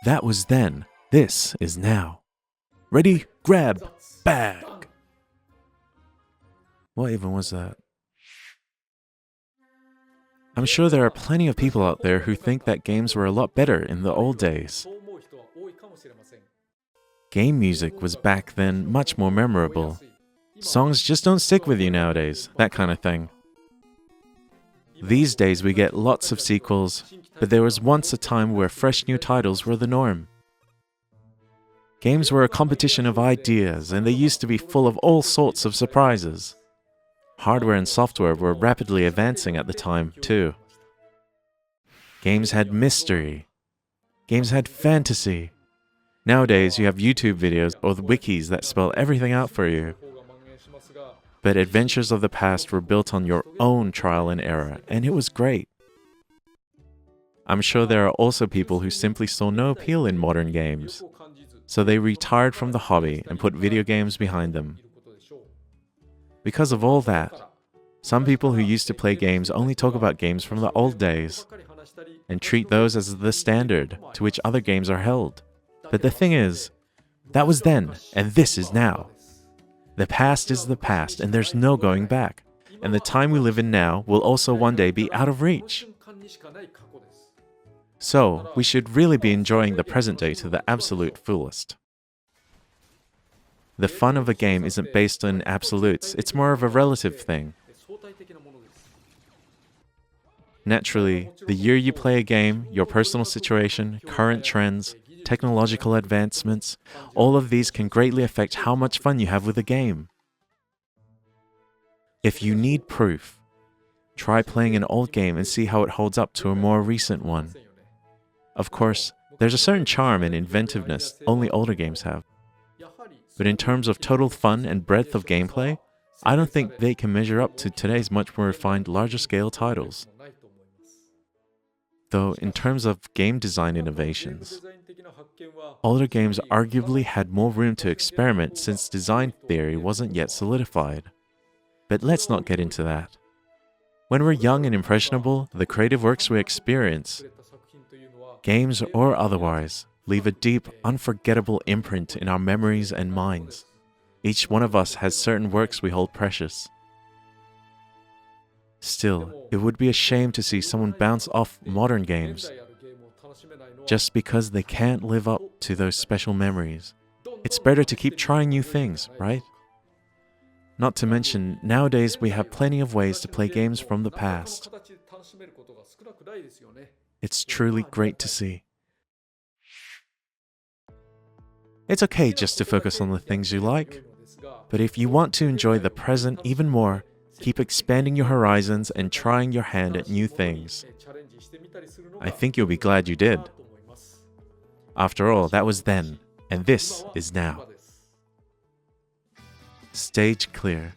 That was then. This is now. Ready? Grab. Bag. What even was that? I'm sure there are plenty of people out there who think that games were a lot better in the old days. Game music was back then much more memorable. Songs just don't stick with you nowadays, that kind of thing. These days we get lots of sequels, but there was once a time where fresh new titles were the norm. Games were a competition of ideas, and they used to be full of all sorts of surprises. Hardware and software were rapidly advancing at the time, too. Games had mystery. Games had fantasy. Nowadays, you have YouTube videos or the wikis that spell everything out for you. But adventures of the past were built on your own trial and error, and it was great. I'm sure there are also people who simply saw no appeal in modern games, so they retired from the hobby and put video games behind them. Because of all that, some people who used to play games only talk about games from the old days and treat those as the standard to which other games are held. But the thing is, that was then, and this is now. The past is the past, and there's no going back. And the time we live in now will also one day be out of reach. So, we should really be enjoying the present day to the absolute fullest. The fun of a game isn't based on absolutes, it's more of a relative thing. Naturally, the year you play a game, your personal situation, current trends, technological advancements, all of these can greatly affect how much fun you have with a game. If you need proof, try playing an old game and see how it holds up to a more recent one. Of course, there's a certain charm and inventiveness only older games have. But in terms of total fun and breadth of gameplay, I don't think they can measure up to today's much more refined, larger-scale titles. Though, in terms of game design innovations, older games arguably had more room to experiment since design theory wasn't yet solidified. But let's not get into that. When we're young and impressionable, the creative works we experience, games or otherwise, leave a deep, unforgettable imprint in our memories and minds. Each one of us has certain works we hold precious. Still, it would be a shame to see someone bounce off modern games just because they can't live up to those special memories. It's better to keep trying new things, right? Not to mention, nowadays we have plenty of ways to play games from the past. It's truly great to see. It's okay just to focus on the things you like, but if you want to enjoy the present even more, keep expanding your horizons and trying your hand at new things. I think you'll be glad you did. After all, that was then, and this is now. Stage clear.